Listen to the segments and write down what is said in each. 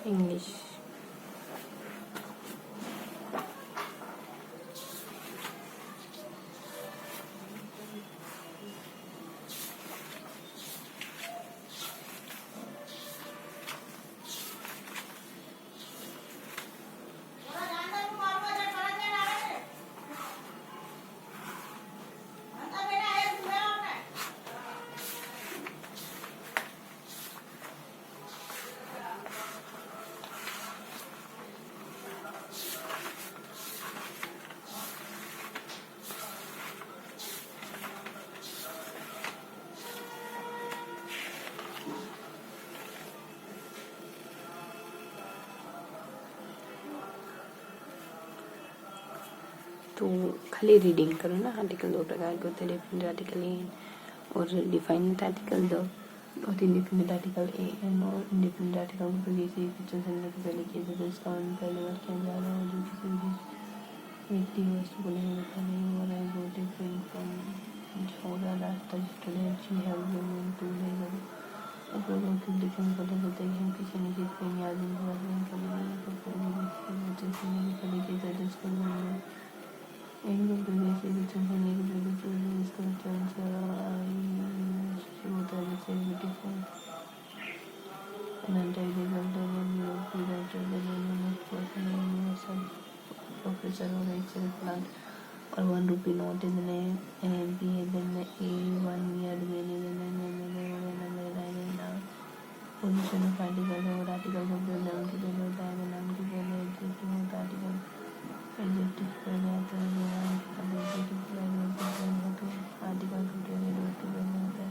English. तो खाली reading करो ना। आर्टिकल दो प्रकार के होते हैं, डिफिनेट आर्टिकल ए और डिफाइनेट आर्टिकल दो और इंडिपेंडेंट आर्टिकल ए एंड और इंडिपेंडेंट आर्टिकल को किसी पिक्चर से पहले किए जाते हैं। इसका पहले बार किया जा रहा है जो किसी भी व्यक्ति वस्तु को नहीं होता नहीं हो रहा है। वो डिफरेंट फ्रॉम हो रहा है student she have given to level ऊपर को डिफरेंट पता होता है कि हम किसी ने चीज़ को याद नहीं कर रहे हैं कभी किए जाते हैं। इसको इनको प्रदेश के बच्चों को नहीं पहले चीज़ इसका चांस होता है जैसे डिफरेंट प्रोफेसर और एक प्लांट और 1 rupee note is an MP then the A1 year remaining then another line now position of article और article को नाम की पहले होता है नाम की पहले एडजेक्टिव होता है आर्टिकल एडजेक्टिव पहले आता है एडजेक्टिव पहले होता है आर्टिकल को पहले होता है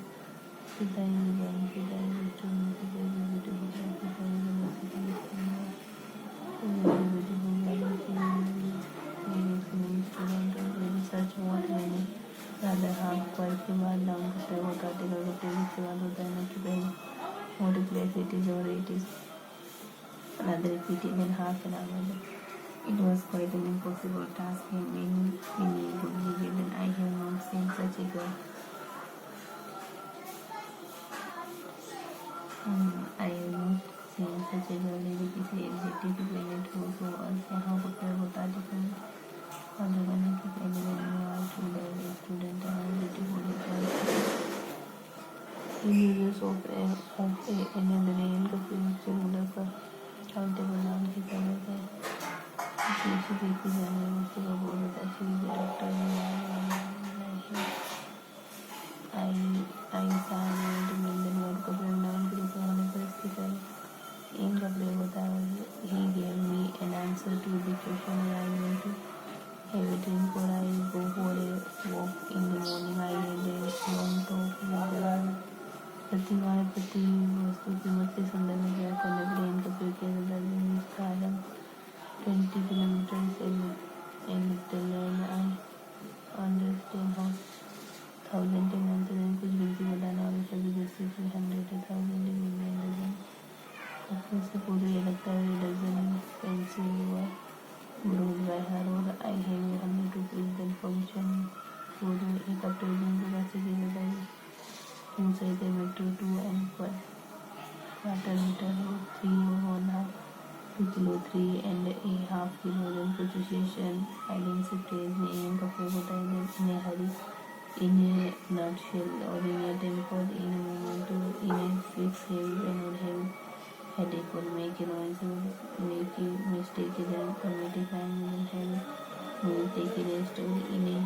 It was quite an impossible task and many would believe that I have not seen such a girl. I have not seen such a girl यदि किसी एग्जेक्टिव की पहले ठोस हो और यहाँ पर प्रयोग होता है डिफरेंट और लगाने की पहले student users of another name का प्रयोग सिंगुलर पर काउंटेबल नाम की पहले है किसी देखी जाने वाली वस्तु का बोल होता है चीज डॉक्टर आई साइलेंट मेंटल वर्ड का प्रयोग नाम के रूप में होने पर इसकी तरह इन का प्रयोग होता है he gave me an answer to the question I want to have a drink और I go for a walk in the morning I had a long talk with प्रतिवार प्रति वस्तु कीमत के संदर्भ में प्रयोग करने के लिए इनका प्रयोग किया जाता है इसका आरंभ 20 kilometers a little and I understand how thousand and कुछ गिनती बताना और कभी जैसे कि 100,000 million डजन अपने से पूरे ये लगता है डजन पेंसिल हुआ ब्रोड बाय हर और I have 100 rupees then function पूरे एक अप्रैल को कैसे किया जाता है तुम सही थे मेट्रो 2 and quarter meter 3 और 1/2 kilo 3 and a half kilo then pronunciation identity phrase में am का प्रयोग होता है in a hurry in a nutshell or in a temper in a moment in a fix heavy and or heavy headache or make a noise or make a mistake then commit a crime and have no take a rest or in a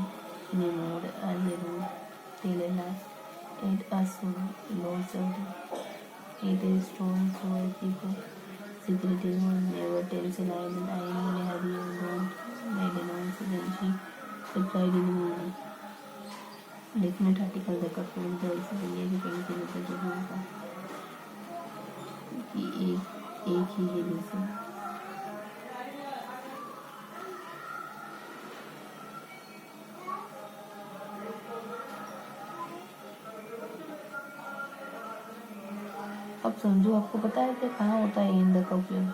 mode as a rule tell a lie at us lots of it is strong so I keep secretive one never tells a lie that I am in a hurry or don't make a noise then she replied in the morning definite article का प्रयोग है इसलिए कि कहीं से मतलब जो होगा कि एक ही है दूसरा अब समझो आपको पता है कि कहाँ होता है इन का उपयोग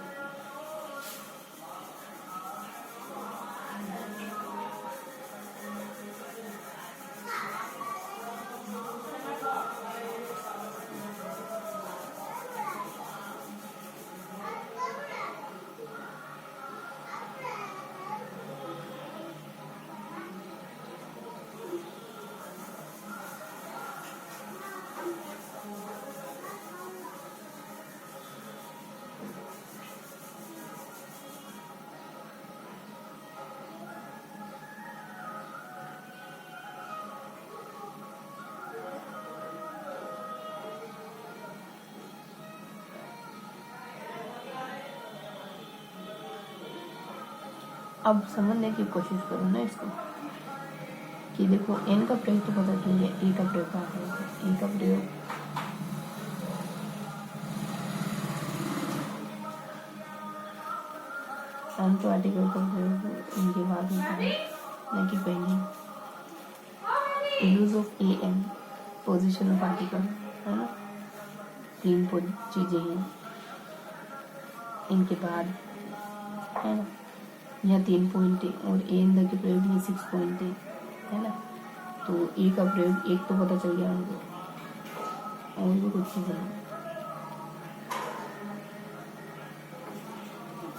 अब समझने की कोशिश करो ना इसको कि देखो एन का प्रयोग तो पता चल गया, ए का प्रयोग कहाँ है। ए का प्रयोग तो आर्टिकल का प्रयोग इनके बाद होता है न कि पहले। Use of a an position of article है ना, 3 चीजें हैं इनके बाद है ना। यहाँ 3 पॉइंट है और ए एन के प्रयोग में 6 पॉइंट है ना। तो ए का प्रयोग एक तो पता चल गया हमको और भी कुछ चीजें हैं।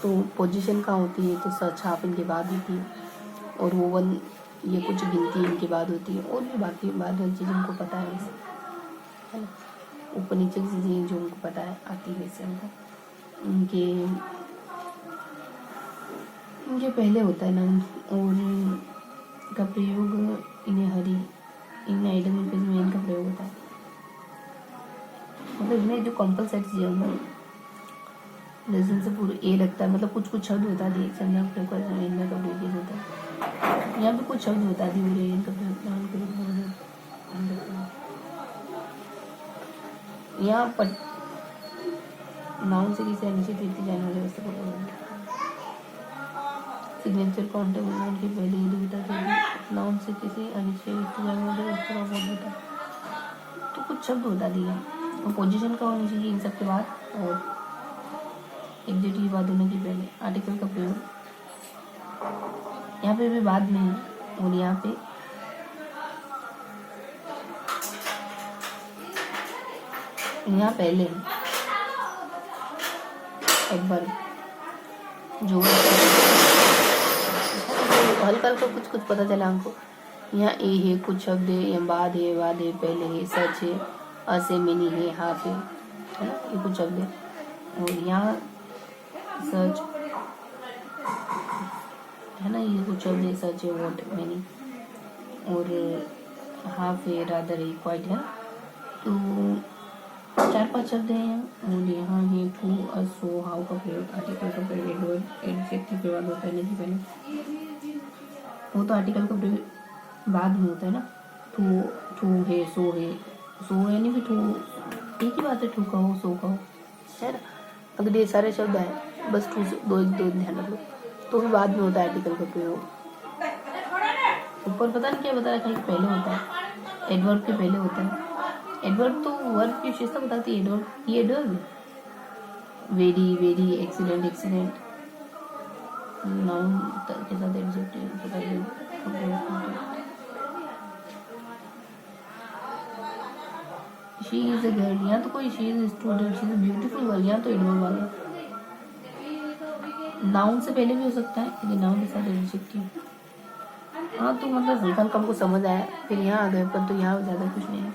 तो पोजीशन कहाँ होती है तो सर्च हाफ इनके बाद होती है और वो 1 ये कुछ गिनती इनके बाद होती है और भी बाकी बाद वाली चीज़ें उनको पता है वैसे है ना। ऊपर नीचे की चीज़ें जो उनको पता है आती है वैसे उनको इनके पहले होता है नाउन और का प्रयोग इन्हें हरी इन आइडल में इनका प्रयोग होता है। मतलब इन्हें जो कंपलसरी चीज़ें होंगी लेसन से पूरे ए लगता है, मतलब कुछ शब्द बता दिए संज्ञा प्रयोग करना इनमें का प्रयोग होता है। यहाँ पे कुछ शब्द बता दिए पूरे इनका प्रयोग यहाँ पर नाउन से किसी अनिश्चित व्यक्ति जाने वाले वस्तु को सिग्नेचर काउंटर नाउन की पहले ही बता देगी। नाउन से किसी अनिश्चित व्यक्ति जाने वाले वस्तु का बहुत बता तो कुछ शब्द बता दिए और पोजीशन का होनी चाहिए इन सब के बाद और एग्जेक्टिव की बात होने के पहले आर्टिकल का प्रयोग यहाँ पे भी बाद में है और यहाँ पे यहाँ पहले एक बार जो हल्का हल्का कुछ पता चला हमको। यहाँ ए है, कुछ शब्द है, यहाँ बाद है, पहले है, सच है, असे मिनी है, हाफ है ना, ये कुछ शब्द है। और यहाँ सच है ना, ये कुछ शब्द है, सच है, वॉट, मिनी और हाफ है, रादर है, क्वाइट है। तो 4-5 शब्द हैं और यहाँ है टू, सो, हाउ का प्रयोग आर्टिकल का प्रयोग एडजेक्टिव के बाद होता है नहीं पहले। वो तो आर्टिकल का प्रयोग बाद में होता है ना। टू है, सो है नहीं कि टू एक ही बात है, टू कहो सो कहो है ना। अगर ये सारे शब्द आए बस टू से दो ध्यान रख लो तो भी बाद में होता है आर्टिकल का प्रयोग। ऊपर पता नहीं क्या बता रखा है कि पहले होता है, एडवर्ब के पहले होता है। एडवर्ब तो वर्ब की विशेषता बताती है। एडवर्ब ये एडवर्ब वेरी, एक्सीलेंट नाउन के साथ adjective she is a girl, यहाँ तो कोई she is student, she is beautiful girl, यहाँ तो एडवर्ब आ गया। नाउन से पहले भी हो सकता है लेकिन नाउन के साथ एडजेक्टिव। हाँ तो मतलब हल्का हल्का हमको समझ आया, फिर यहाँ आ गए पर तो यहाँ ज़्यादा कुछ नहीं है।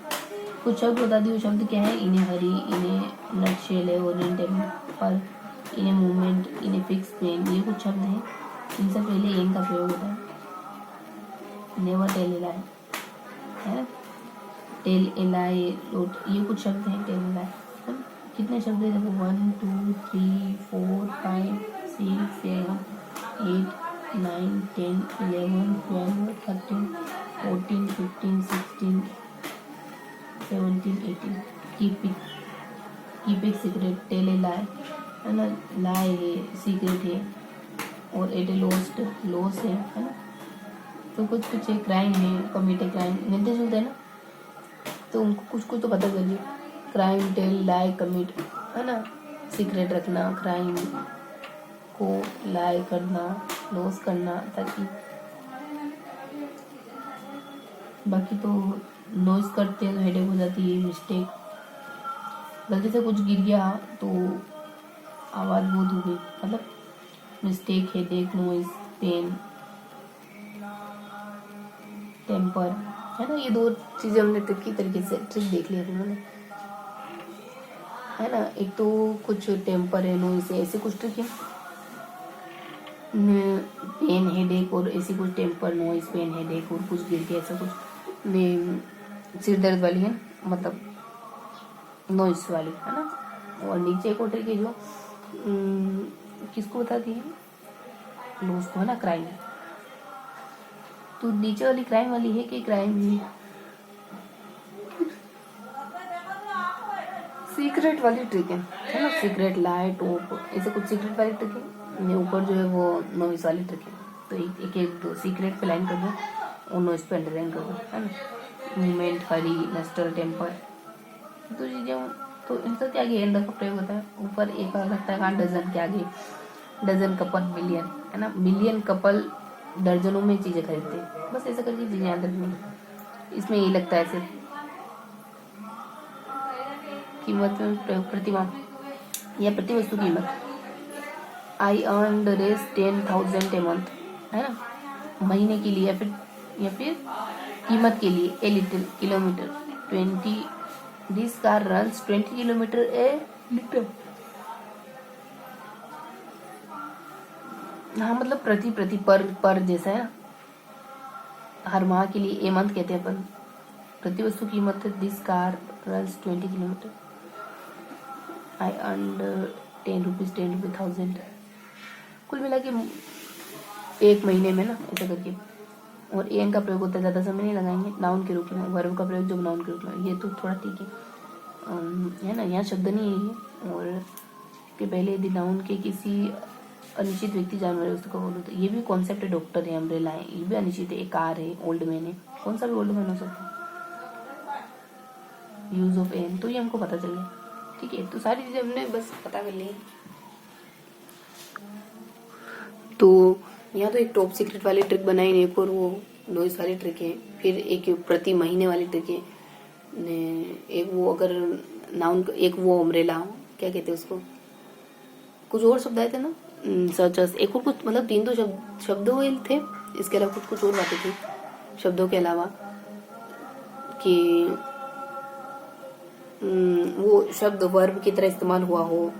कुछ शब्द बता दिए, शब्द क्या है, इन्हें हरी, इन्हें नटशेल है, ओरिएंटल, इन्हें मूवमेंट, इन्हें फिक्स पेन, ये कुछ शब्द हैं। इनसे पहले एन का प्रयोग होता है। नेवर टेल ए लाई है ना, टेल ए लाई, ये कुछ शब्द हैं। टेल ए लाई कितने शब्द हैं देखो, 1 2 3 4 5 6 7 8 9 10 11 12 13 14 15 16 17 18 keep it secret, tell a lie है ना, लाई है, सीक्रेट है और एट ए लॉस है ना। तो कुछ है, क्राइम है, कमिट ए क्राइम, मिलते जुलते हैं ना, तो उनको कुछ तो पता चलिए। क्राइम, टेल, लाई, कमिट है ना, सीक्रेट रखना, क्राइम को लाई करना, लॉस करना, ताकि बाकी तो नॉइस करते हैं तो हेडेक हो जाती है, मिस्टेक, गलती से कुछ गिर गया तो आवाज़ बहुत हो गई, मतलब mistake, headache, noise, pain, temper है ना। ये 2 चीज़ें हमने ट्रिक की तरीके से ट्रिक देख लिया उन्होंने है ना। एक तो कुछ टेम्पर है, नॉइस है, ऐसे कुछ ट्रिक है, पेन, हेडेक और ऐसी कुछ टेम्पर, नॉइस, पेन, हेडेक और कुछ गिर गया, ऐसा कुछ में सिर दर्द वाली है, मतलब नॉइस वाली है ना। और नीचे एक और ट्रिक है जो किसको बताती है, लॉस को, है ना, क्राइम। तो नीचे वाली क्राइम वाली है कि क्राइम ही सीक्रेट वाली ट्रिक है ना, सीक्रेट लाई टॉप, ऐसे कुछ सीक्रेट वाली ट्रिक है। ऊपर जो है वो नॉइस वाली ट्रिक है। तो एक एक दो सीक्रेट पे लाइन कर दो और नॉइस पे अंडरलाइन कर दो, है ना। मूवमेंट, हरी, नस्टर, टेम्पर, तो चीजें। तो इनसे क्या आगे एंड का प्रयोग होता है। ऊपर एक लगता है कहाँ डजन के आगे, डजन कपल मिलियन, है ना, मिलियन कपल दर्जनों में चीजें खरीदते हैं। बस ऐसा करके चीजें याद रखनी। इसमें ये लगता है ऐसे कीमत में प्रयोग, प्रतिमाह या प्रति वस्तु कीमत। I earn Rs 10,000 a month, है ना, महीने के लिए, या फिर कीमत के लिए। A little, kilometre, 20, this car runs 20 kilometre A litre. हाँ, मतलब प्रति प्रति पर जैसा है ना। हर माह के लिए ए मंथ कहते हैं अपन। प्रति वस्तु कीमत है this car runs 20 kilometre. I earn 10 rupees, 10 rupees 1000, कुल मिला के एक महीने में ना, ऐसा करके। और एन का प्रयोग होता है, ज़्यादा समय नहीं लगाएंगे, नाउन के रूप में। वर्ब का प्रयोग जब नाउन के रूप में, ये तो थोड़ा ठीक है ना, यहाँ शब्द नहीं है ये। और के पहले यदि नाउन के किसी अनिश्चित व्यक्ति, जानवर है, उसको बोलो। तो ये भी कॉन्सेप्ट है। डॉक्टर है, अम्ब्रेला है, ये भी अनिश्चित है। एक कार है, ओल्ड मैन है, कौन सा भी ओल्ड मैन हो सकता है। यूज ऑफ एन, तो ये हमको पता चल गया, ठीक है। तो सारी चीजें हमने बस पता कर ली। तो यहाँ तो एक टॉप सीक्रेट वाली ट्रिक बनाई, एक और वो नॉइस वाली ट्रिक है, फिर एक प्रति महीने वाली ट्रिक है, एक वो अगर नाउन, एक वो अम्ब्रेला, क्या कहते हैं उसको, कुछ और शब्द आए थे ना, सच अस, एक और कुछ, मतलब 3 तो शब्दों थे। इसके अलावा कुछ और बातें थी शब्दों के अलावा, कि वो शब्द वर्ब की तरह इस्तेमाल हुआ हो,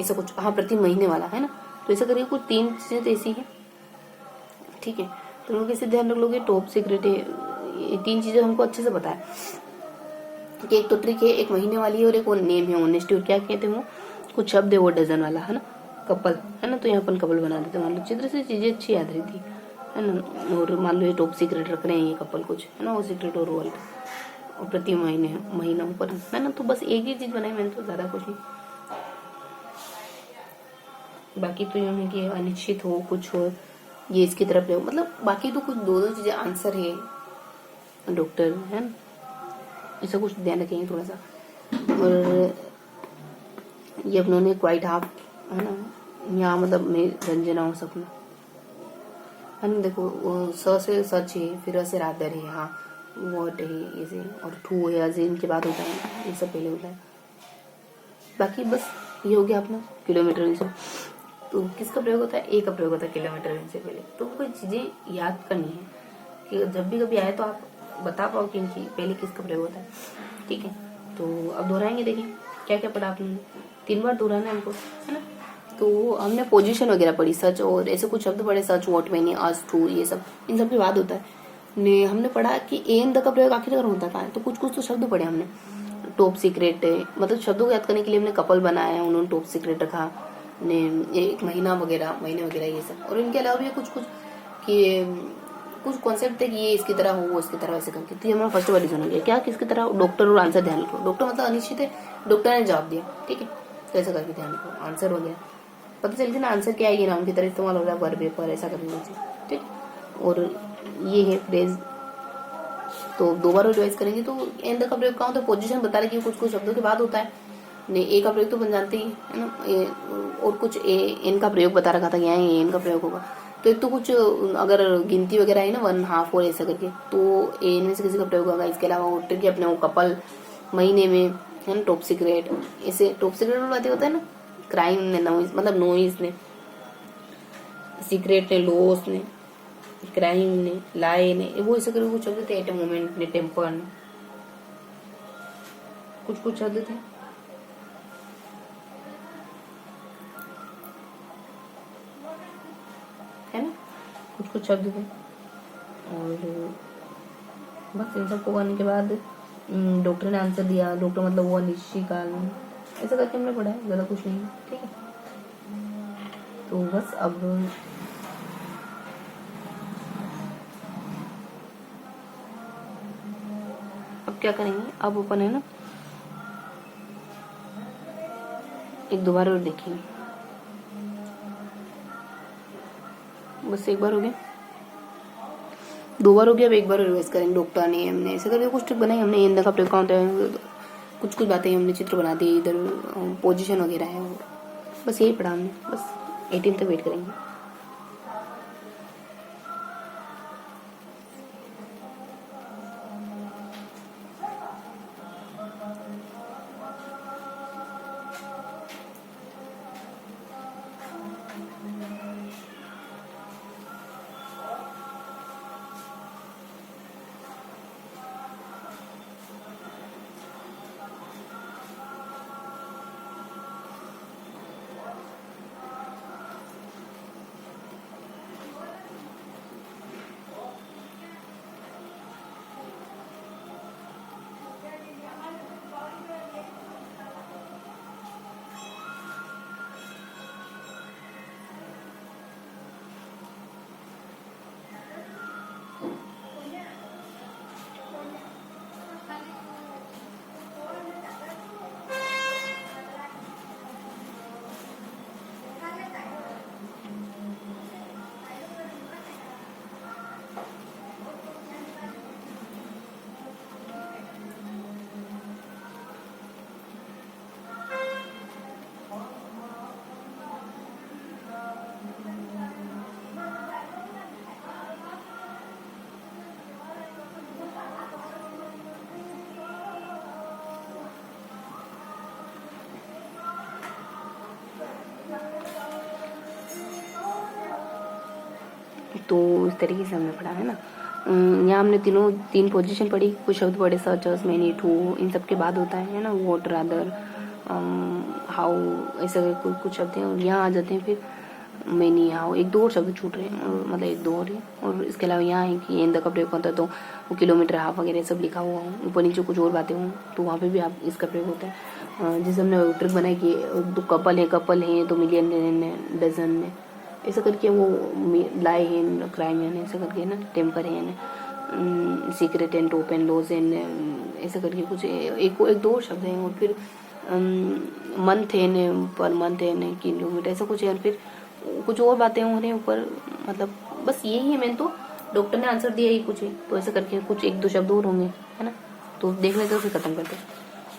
ऐसा कुछ। हाँ, प्रति महीने वाला, है ना। तो ऐसा करिए, कुछ 3 चीजें ऐसी है, ठीक है। तो लोग कैसे ध्यान रख लोगे, टॉप सीक्रेट है, ये 3 चीजें हमको अच्छे से पता है कि एक तो ट्रिक है, एक महीने वाली है, और एक वो नेम है, ऑनेस्टी। और क्या कहते हैं वो, कुछ शब्द है वो डजन वाला, है ना, कपल, है ना। तो यहाँ अपन कपल बना देते हैं, मान लो चित्र से चीजें अच्छी याद रहती है ना। और मान लो ये टॉप सीक्रेट रख रहे हैं, ये कपल कुछ, है ना, वो सीक्रेट और वर्ल्ड, और प्रति महीना ऊपर, है ना। तो बस एक ही चीज बनाई मैंने, तो ज्यादा कुछ नहीं। बाकी तो यूँ है कि अनिश्चित हो, कुछ हो, ये इसकी तरफ ले, मतलब बाकी तो कुछ 2 चीजें आंसर है, डॉक्टर, है ना। ऐसा कुछ ध्यान रखेंगे थोड़ा सा। और ये अपनों ने क्वाइट हाफ, है ना, यहाँ मतलब मैं रंजना हो सपना, है ना। देखो स से सच है, फिर से रादर है, हाँ, वॉट है, ऐसे, और ठू है, अजीम के बाद होता है, ये सब पहले होता है। बाकी बस ये हो गया अपना किलोमीटर से। तो किसका प्रयोग होता है, ए का प्रयोग होता है किलोमीटर से पहले। तो कोई चीजें याद करनी है कि जब भी कभी आए तो आप बता पाओ कि इनकी पहले किसका प्रयोग होता है, ठीक है। तो अब दोहराएंगे, देखिए क्या क्या पढ़ा आपने, 3 बार दोहराना है हमको, है ना। तो हमने पोजीशन वगैरह पढ़ी, सच और ऐसे कुछ शब्द पढ़े, सच, वॉट, मैनी, आज, ट्रू, ये सब, इन सब के बाद होता है। ने हमने पढ़ा कि एन द का प्रयोग आखिर अगर होता है, तो कुछ कुछ तो शब्द पढ़े हमने। टॉप सीक्रेट है, मतलब शब्दों को याद करने के लिए हमने कपल बनाया, उन्होंने टॉप सीक्रेट रखा ने, एक महीने वगैरह ये सब। और इनके अलावा भी कुछ कुछ कि कुछ कॉन्सेप्ट थे कि ये इसकी तरह हो, वो इसकी तरह, ऐसे करके। तो ये हमारा फर्स्ट वाली सुना गया, क्या किसकी तरह, डॉक्टर, और आंसर ध्यान रखो। डॉक्टर मतलब अनिश्चित है, डॉक्टर ने जवाब दिया, ठीक है। तो ऐसा करके ध्यान रखो, आंसर हो गया, पता चल गया ना आंसर क्या है, ये नाउन की तरह इस्तेमाल हो रहा है, वर्ब पेपर, ऐसा करने से, ठीक। और ये है फ्रेज, तो 2 बार चॉइस करेंगे। तो एंड का प्रयोग कहाँ होता है, पोजीशन बता रहे कि कुछ कुछ शब्दों के बाद होता है। नहीं, ए का प्रयोग तो बन जानते ही, है ना। और कुछ एन का प्रयोग बता रखा था, यहाँ एन का प्रयोग होगा। तो एक तो कुछ अगर गिनती वगैरह है ना, 1, हाफ और ऐसा करके, तो एन में से किसी का प्रयोग होगा। इसके अलावा वो ट्रिक अपने वो कपल, महीने में, है ना, टॉप सीक्रेट, ऐसे टॉप सीक्रेट में बातें होता है ना। क्राइम ने, नॉइज, मतलब नॉइज ने, सीक्रेट ने, लॉस ने, क्राइम ने, लाए ने, वो ऐसे करके कुछ शब्द थे। एट मोमेंट ने, टेम्पर ने, कुछ कुछ शब्द थे, है ना, कुछ कुछ शब्द थे। और बस इन सबको करने के बाद डॉक्टर ने आंसर दिया। डॉक्टर मतलब वो अनिश्चितकाल में, ऐसा करके हमने पढ़ा है, ज़्यादा कुछ नहीं, ठीक है। तो बस अब अब क्या करेंगे, अब अपन है ना एक दोबारा और देखेंगे, बस एक बार हो गया, दो बार हो गया, अब एक बार रिवाइज करेंगे। डॉक्टर ने हमने ऐसे करके कुछ ट्रिक बनाई हमने, ये का ट्रिक होता है, कुछ कुछ बातें हमने चित्र बना दिए, इधर पोजीशन वगैरह है, बस यही पढ़ा हमने, बस 18 तक वेट करेंगे। तो इस तरीके से हमने पढ़ा है ना। यहाँ हमने तीन पोजीशन पढ़ी, कुछ शब्द पढ़े, सर्चर्स, मैनी, टू, इन सब के बाद होता है ना वॉट, रादर, हाउ, ऐसे कुछ शब्द हैं, और यहाँ आ जाते हैं फिर मैनी, हाउ, एक दो और शब्द छूट रहे हैं, और मतलब एक दो और है, और इसके अलावा यहाँ है कि इन द कपड़े होता है तो वो किलोमीटर, हाफ वगैरह सब लिखा हुआ हो, ऊपर नीचे कुछ और बातें हों तो वहाँ पे भी आप इसका प्रयोग होता है। जैसे हमने ट्रिक बनाई कि दो कपल है तो मिलियन ने, डजन ने, ऐसा करके वो लाई है, क्राइम है, ऐसा करके ना, टेम्पर है, secret and open laws and, ऐसा करके कुछ एक दो शब्द हैं, और फिर मंथ है ने, पर मंथ है ने, किलोमीटर, ऐसा कुछ है, और फिर कुछ और बातें हो रही हैं ऊपर, मतलब बस यही है। मैंने तो डॉक्टर ने आंसर दिया ही कुछ है, तो ऐसा करके कुछ एक दो शब्द और होंगे, है ना, तो देख लेते फिर खत्म करते।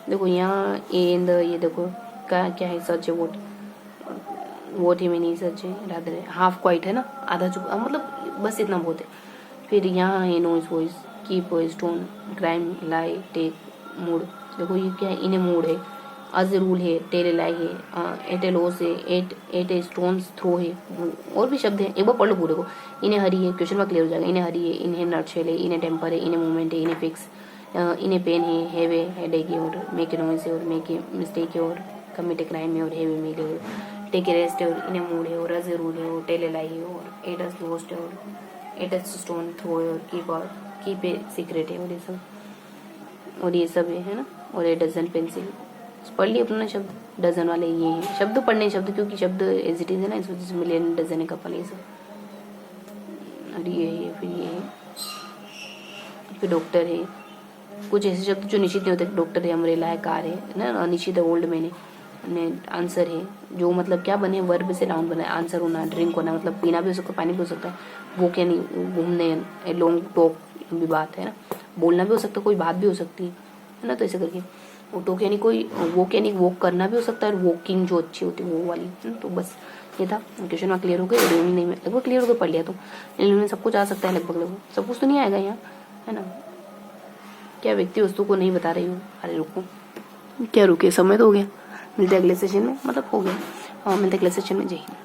देखो यहाँ एंड, ये देखो क्या है, सच है, वोट ही में नहीं, सच है, रादर है, हाफ क्वाइट है ना, आधा चुप, मतलब बस इतना बहुत है। फिर यहाँ है noise, voice, keep voice, tone, crime, lie, take, mood, देखो ये क्या है, इन्हें मूड है, अज रूल है, टेल लाई है, एट ए लॉस है, एट ए स्टोन्स थ्रो है, और भी शब्द हैं, एक बार पढ़ लो पूरे को। इन्हें हरी है, क्वेश्चन में क्लियर हो जाएगा, इन्हें हरी है, इन्हें नटशेल है, इन्हें टेम्पर है, इन्हें मूवमेंट है, इन्हें फिक्स, इन्हें पेन है, हैवे हेडेक है, और मेक ए नॉइज है, और मेक ए मिस्टेक है, और कमिट ए क्राइम है, और हैवी मील है, और टेक ए रेस्ट है, और इन्हें मूड है, और अज रूल है, और टेल लाई है, और एट अस लोस्ट है, और एट अस स्टोन थ्रो है, और कीप ए सीक्रेट है, और ये सब है ना, और ए डजन पेंसिल। पढ़ लिए अपना शब्द, डजन वाले ये हैं शब्द, पढ़ने शब्द, क्योंकि शब्द एज इट इज है ना, इस वजह से मिलियन, डजन है, कपल, ये सब, और ये है, फिर ये है, फिर डॉक्टर है, कुछ ऐसे शब्द जो निश्चित नहीं होते, डॉक्टर है, अम्ब्रेला है, कार है ना, निश्चित है, ओल्ड मैन है, आंसर है, जो मतलब क्या बने, वर्ब से नाउन बना है, आंसर होना, ड्रिंक होना, मतलब पीना भी हो सकता है, पानी भी हो सकता है, वो क्या नहीं, घूमने, लॉन्ग टॉक भी बात है ना, बोलना भी हो सकता है, कोई बात भी हो सकती है ना, तो ऐसे करके वो टॉक यानी कोई वॉक, यानी वॉक करना भी हो सकता है, और वॉकिंग जो अच्छी होती है वो वाली, तो बस ये था क्वेश्चन में क्लियर हो गया, नहीं में लगभग क्लियर हो गया, पढ़ लिया तो इनमें सब कुछ आ सकता है, लगभग सब कुछ तो नहीं आएगा यहाँ, है ना। क्या व्यक्ति वस्तु को नहीं बता रही हूँ, अरे रुको, क्या रुके, समय तो हो गया, मिलते अगले सेशन में, मतलब हो गया, हाँ मिलते अगले सेशन में, जय हिंद।